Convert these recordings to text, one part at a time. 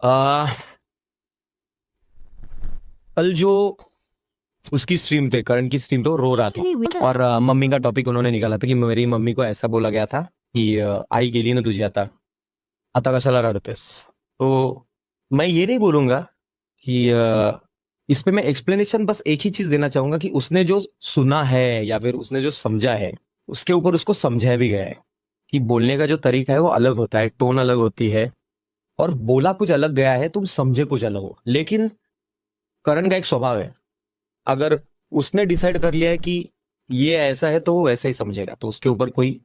आ, कल जो उसकी स्ट्रीम पे, करण की स्ट्रीम पे वो रो रहा था और मम्मी का टॉपिक उन्होंने निकाला था कि मेरी मम्मी को ऐसा बोला गया था की आई गेली ना तुझी आता आता कशाला रडतेस. तो मैं ये नहीं बोलूंगा कि इस पे मैं एक्सप्लेनेशन बस एक ही चीज देना चाहूंगा कि उसने जो सुना है या फिर उसने जो समझा है उसके ऊपर उसको समझाया भी गया है कि बोलने का जो तरीका है वो अलग होता है, टोन अलग होती है और बोला कुछ अलग गया है, तुम समझे कुछ अलग हो. लेकिन करण का एक स्वभाव है, अगर उसने डिसाइड कर लिया है कि ये ऐसा है तो वो वैसा ही समझेगा, तो उसके ऊपर कोई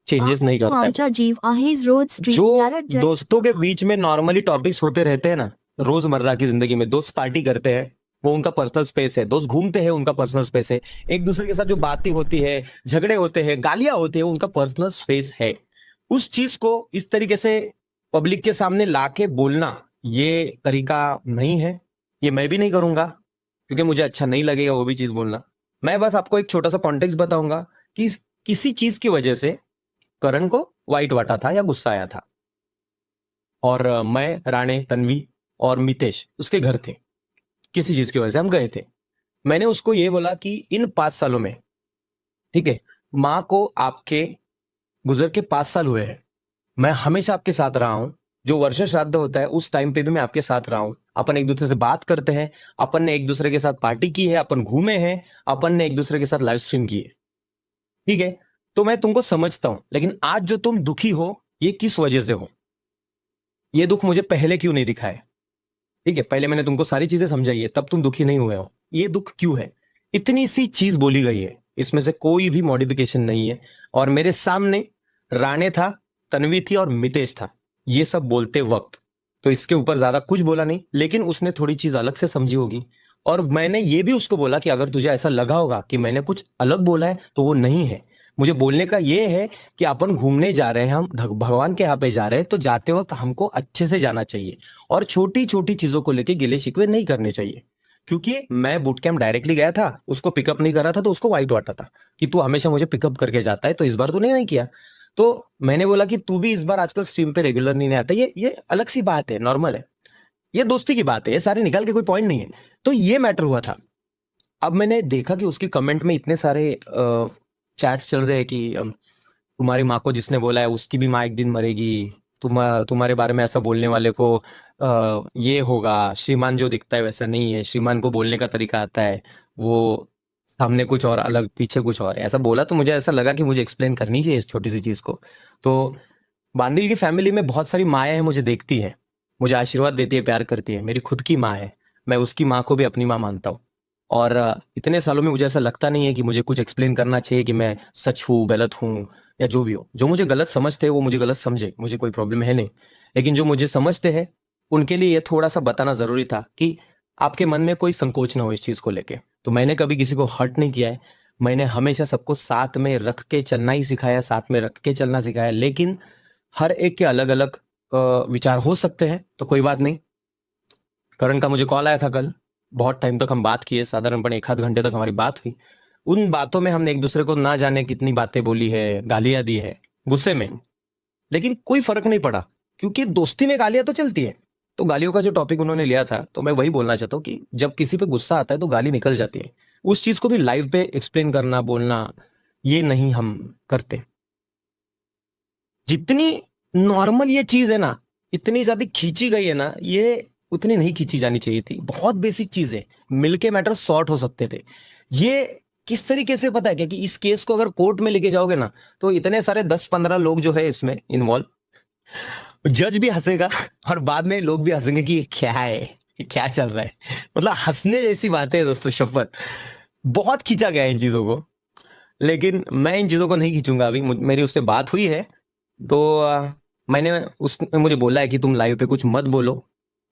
चेंजेस नहीं करता है. आमचा जीव आहेच रोज स्ट्रीट जो यार दोस्तों के बीच में नॉर्मली टॉपिक्स होते रहते हैं ना रोजमर्रा की जिंदगी में, दोस्त पार्टी करते हैं वो उनका पर्सनल स्पेस है, दोस्त घूमते हैं उनका पर्सनल स्पेस है, एक दूसरे के साथ जो बातें होती है, झगड़े होते हैं, गालियां होती है, उनका पर्सनल स्पेस है. उस चीज को इस तरीके से पब्लिक के सामने लाके बोलना ये तरीका नहीं है. ये मैं भी नहीं करूंगा क्योंकि मुझे अच्छा नहीं लगेगा वो भी चीज बोलना. मैं बस आपको एक छोटा सा कॉन्टेक्स्ट बताऊंगा कि किसी चीज की वजह से करण को वाइट वाटा था या गुस्सा आया था और मैं, राणे, तन्वी और मितेश उसके घर थे. किसी चीज की वजह से हम गए थे. मैंने उसको ये बोला कि इन 5 सालों में, ठीक है, माँ को आपके गुजर के 5 साल हुए हैं, मैं हमेशा आपके साथ रहा हूं. जो वर्ष श्राद्ध होता है उस टाइम पे भी मैं आपके साथ रहा हूं. अपन एक दूसरे से बात करते हैं, अपन ने एक दूसरे के साथ पार्टी की है, अपन घूमे हैं, अपन ने एक दूसरे के साथ लाइव स्ट्रीम की है, ठीक है. तो मैं तुमको समझता हूं, लेकिन आज जो तुम दुखी हो ये किस वजह से हो, ये दुख मुझे पहले क्यों नहीं दिखाए. ठीक है, पहले मैंने तुमको सारी चीजें समझाई है, तब तुम दुखी नहीं हुए हो. ये दुख क्यों है, इतनी सी चीज बोली गई है, इसमें से कोई भी मॉडिफिकेशन नहीं है. और मेरे सामने राणे था, तन्वी थी और मितेश था ये सब बोलते वक्त, तो इसके ऊपर ज्यादा कुछ बोला नहीं. लेकिन उसने थोड़ी चीज अलग से समझी होगी और मैंने ये भी उसको बोला कि अगर तुझे ऐसा लगा होगा कि मैंने कुछ अलग बोला है तो वो नहीं है. मुझे बोलने का ये है कि अपन घूमने जा रहे हैं, हम भगवान के यहाँ पे जा रहे हैं, तो जाते वक्त हमको अच्छे से जाना चाहिए और छोटी छोटी चीजों को लेके गिले शिकवे नहीं करने चाहिए. क्योंकि मैं बूट कैंप डायरेक्टली गया था, उसको पिकअप नहीं कर रहा था तो उसको वाइट वाटा था कि तू हमेशा मुझे पिकअप करके जाता है, तो इस बार तूने नहीं किया. तो मैंने बोला कि तू भी इस बार आजकल स्ट्रीम पे रेगुलर नहीं आता, ये अलग सी बात है, नॉर्मल है, ये दोस्ती की बात है, ये सारे निकाल के कोई पॉइंट नहीं है. तो ये मैटर हुआ था. अब मैंने देखा कि उसकी कमेंट में इतने सारे चैट्स चल रहे हैं कि तुम्हारी माँ को जिसने बोला है उसकी भी माँ एक दिन मरेगी, तुम्हारे बारे में ऐसा बोलने वाले को ये होगा, श्रीमान जो दिखता है वैसा नहीं है, श्रीमान को बोलने का तरीका आता है, वो सामने कुछ और अलग पीछे कुछ और है. ऐसा बोला तो मुझे ऐसा लगा कि मुझे एक्सप्लेन करनी चाहिए इस छोटी सी चीज को. तो बांदिल की फैमिली में बहुत सारी माएँ हैं, मुझे देखती है, मुझे आशीर्वाद देती है, प्यार करती है. मेरी खुद की माँ है, मैं उसकी माँ को भी अपनी माँ मानता हूँ. और इतने सालों में मुझे ऐसा लगता नहीं है कि मुझे कुछ एक्सप्लेन करना चाहिए कि मैं सच हूँ, गलत हूँ या जो भी हो. जो मुझे गलत समझते हैं वो मुझे गलत समझे, मुझे कोई प्रॉब्लम है नहीं. लेकिन जो मुझे समझते हैं उनके लिए ये थोड़ा सा बताना जरूरी था कि आपके मन में कोई संकोच ना हो इस चीज को लेके. तो मैंने कभी किसी को हर्ट नहीं किया है, मैंने हमेशा सबको साथ में रख के चलना ही सिखाया, साथ में रख के चलना सिखाया. लेकिन हर एक के अलग अलग विचार हो सकते हैं, तो कोई बात नहीं. करण का मुझे कॉल आया था कल, बहुत टाइम तक हम बात किए, साधारणपणे 1 आध घंटे तक हमारी बात हुई. उन बातों में हमने एक दूसरे को ना जाने कितनी बातें बोली है, गालियां दी है गुस्से में, लेकिन कोई फर्क नहीं पड़ा क्योंकि दोस्ती में गालियां तो चलती है. तो गालियों का जो टॉपिक उन्होंने लिया था, तो मैं वही बोलना चाहता हूँ कि जब किसी पे गुस्सा आता है तो गाली निकल जाती है. उस चीज को भी लाइव पे एक्सप्लेन करना, बोलना, ये नहीं हम करते. जितनी नॉर्मल ये चीज है ना, इतनी ज्यादा खींची गई है ना, ये उतनी नहीं खींची जानी चाहिए थी. बहुत बेसिक चीज है, मिलके मैटर सॉर्ट हो सकते थे. ये किस तरीके से पता है क्या कि इस केस को अगर कोर्ट में लेके जाओगे ना, तो इतने सारे 10-15 लोग जो है इसमें इन्वॉल्व, जज भी हंसेगा और बाद में लोग भी हंसेंगे कि ये क्या है, ये क्या चल रहा है. मतलब हंसने जैसी बातें है दोस्तों, शपथ. बहुत खींचा गया है इन चीजों को, लेकिन मैं इन चीजों को नहीं खींचूंगा. अभी मेरी उससे बात हुई है, तो मैंने उसने मुझे बोला है कि तुम लाइव पे कुछ मत बोलो.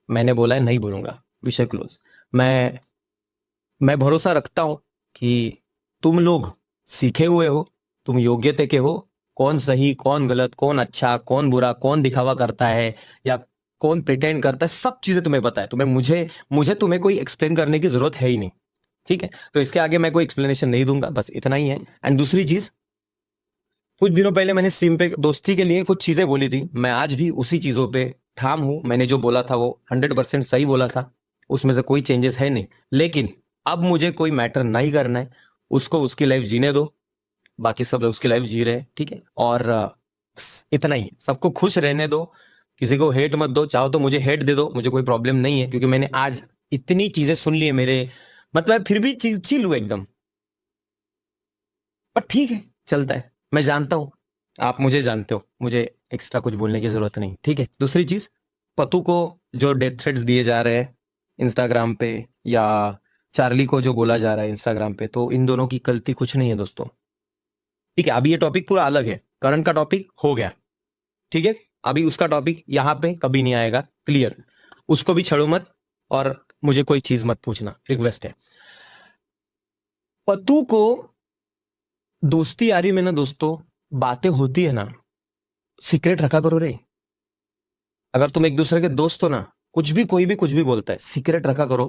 मैंने बोला है नहीं बोलूंगा, विषय क्लोज. मैं भरोसा रखता हूं कि तुम लोग सीखे हुए हो, तुम योग्यता के हो. कौन सही, कौन गलत, कौन अच्छा, कौन बुरा, कौन दिखावा करता है या कौन प्रिटेंड करता है, सब चीजें तुम्हें पता है. तुम्हें मुझे मुझे तुम्हें कोई एक्सप्लेन करने की जरूरत है ही नहीं, ठीक है. तो इसके आगे मैं कोई एक्सप्लेनेशन नहीं दूंगा, बस इतना ही है. एंड दूसरी चीज, कुछ दिनों पहले मैंने स्ट्रीम पे दोस्ती के लिए कुछ चीजें बोली थी, मैं आज भी उसी चीजों पे ठाम हूं, मैंने जो बोला था वो 100% सही बोला था, उसमें से कोई चेंजेस है नहीं। लेकिन अब मुझे कोई मैटर नहीं करना है, उसको उसकी लाइफ जीने दो, बाकी सब उसकी लाइफ जी रहे हैं, ठीक है। और इतना ही, सबको खुश रहने दो, किसी को हेट मत दो, चाहो तो मुझे हेट दे दो, मुझे कोई प्रॉब्लम नहीं है, क्योंकि मैंने आज इतनी चीजें सुन ली है मेरे, मतलब फिर भी चिल हूं एकदम। पर ठीक है, चलता है, मैं जानता हूं, आप मुझे जानते हो, मुझे एक्स्ट्रा कुछ बोलने की जरूरत नहीं, ठीक है। दूसरी चीज, पतू को जो डेथ थ्रेट्स दिए जा रहे हैं इंस्टाग्राम पे, या चार्ली को जो बोला जा रहा है इंस्टाग्राम पे, तो इन दोनों की गलती कुछ नहीं है दोस्तों, ठीक है। अभी ये टॉपिक पूरा अलग है, करंट का टॉपिक हो गया, ठीक है। अभी उसका टॉपिक यहाँ पे कभी नहीं आएगा, क्लियर, उसको भी छड़ो मत, और मुझे कोई चीज मत पूछना, रिक्वेस्ट है। पतू को दोस्ती यारी में ना दोस्तों, बातें होती है ना, सीक्रेट रखा करो रे। अगर तुम एक दूसरे के दोस्त हो ना, कुछ भी कोई भी कुछ भी बोलता है, सीक्रेट रखा करो,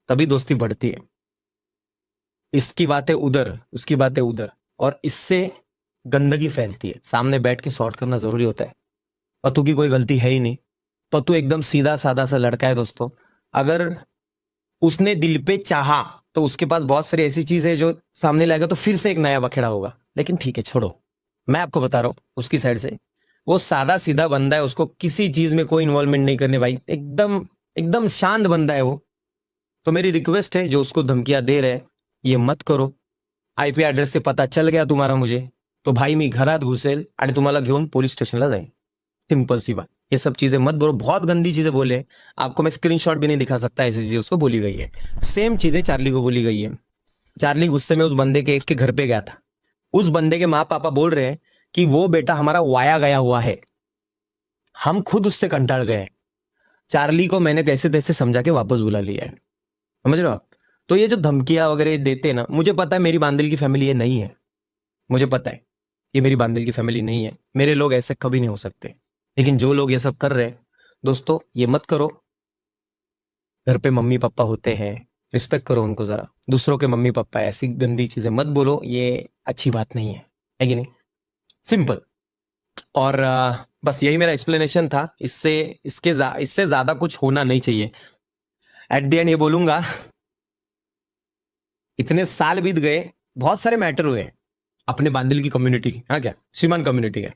तभी दोस्ती बढ़ती है। इसकी बातें उधर, उसकी बातें उधर, और इससे गंदगी फैलती है। सामने बैठ के सॉर्ट करना जरूरी होता है। पतू की कोई गलती है ही नहीं, पतू एकदम सीधा साधा सा लड़का है दोस्तों। अगर उसने दिल पे चाहा तो उसके पास बहुत सारी ऐसी चीज है जो सामने लाएगा तो फिर से एक नया बखेड़ा होगा। लेकिन ठीक है, छोड़ो, मैं आपको बता रहा हूँ उसकी साइड से, वो सादा सीधा बंदा है, उसको किसी चीज में कोई इन्वॉल्वमेंट नहीं करने भाई, एकदम एकदम शांत बंदा है वो। तो मेरी रिक्वेस्ट है, जो उसको धमकियां दे रहे हैं, ये मत करो। आईपी ॲड्रेस से पता चल गया तुम्हारा मुझे, तो भाई मी घरात घुसेल आणि तुम्हाला घेऊन पोलीस स्टेशनला जाईल। सिंपल सी बात, ये सब चीजें मत बोलो, बहुत गंदी चीजें बोले। आपको मैं स्क्रीनशॉट भी नहीं दिखा सकता, ऐसी चीजें उसको बोली गई है। सेम चीजें चार्ली को बोली गई है। चार्ली गुस्से में उस बंदे के एक के घर पे गया था, उस बंदे के माँ पापा बोल रहे हैं कि वो बेटा हमारा वाया गया हुआ है, हम खुद उससे कंटाल गए। चार्ली को मैंने कैसे तैसे समझा के वापस बुला लिया है, समझ रहे हो आप। तो ये जो धमकियां वगैरह देते हैं ना, मुझे पता है मेरी बांदिल की फैमिली ये नहीं है, मुझे पता है ये मेरी बांदिल की फैमिली नहीं है, मेरे लोग ऐसे कभी नहीं हो सकते। लेकिन जो लोग ये सब कर रहे हैं दोस्तों, ये मत करो। घर पे मम्मी पापा होते हैं, रिस्पेक्ट करो उनको जरा। दूसरों के मम्मी पापा ऐसी गंदी चीजें मत बोलो, ये अच्छी बात नहीं है कि नहीं। सिंपल। और बस यही मेरा एक्सप्लेनेशन था। इससे ज्यादा कुछ होना नहीं चाहिए। एट द एंड ये बोलूंगा, इतने साल बीत गए, बहुत सारे मैटर हुए अपने बांदिल की कम्युनिटी की, हाँ क्या, श्रीमान कम्युनिटी के।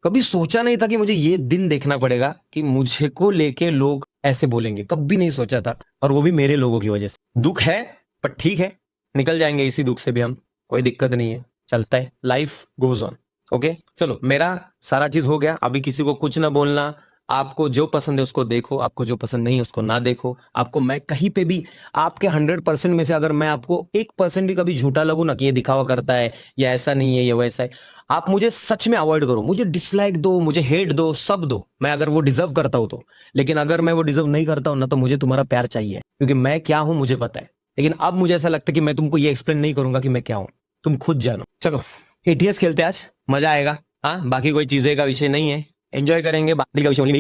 कभी सोचा नहीं था कि मुझे ये दिन देखना पड़ेगा कि मुझे को लेके लोग ऐसे बोलेंगे, कभी नहीं सोचा था। और वो भी मेरे लोगों की वजह से। दुख है, पर ठीक है, निकल जाएंगे इसी दुख से भी हम, कोई दिक्कत नहीं है, चलता है, लाइफ गोज ऑन। ओके, चलो, मेरा सारा चीज हो गया। अभी किसी को कुछ ना बोलना। आपको जो पसंद है उसको देखो, आपको जो पसंद नहीं है उसको ना देखो। आपको मैं कहीं पे भी, आपके 100% में से अगर मैं आपको 1% भी कभी झूठा लगूं ना कि ये दिखावा करता है, या ऐसा नहीं है, या वैसा है, आप मुझे सच में अवॉइड करो। मुझे डिसलाइक दो, मुझे हेट दो, सब दो, मैं अगर वो डिजर्व करता हूं तो। लेकिन अगर मैं वो डिजर्व नहीं करता हूं ना, तो मुझे तुम्हारा प्यार चाहिए, क्योंकि मैं क्या हूं मुझे पता है। लेकिन अब मुझे ऐसा लगता है कि मैं तुमको ये एक्सप्लेन नहीं करूंगा कि मैं क्या हूं, तुम खुद जानो। चलो, एटीएस खेलते हैं आज, मजा आएगा। हाँ, बाकी कोई चीजें का विषय नहीं है, एंजॉय करेंगे, बाकी का विषय नहीं।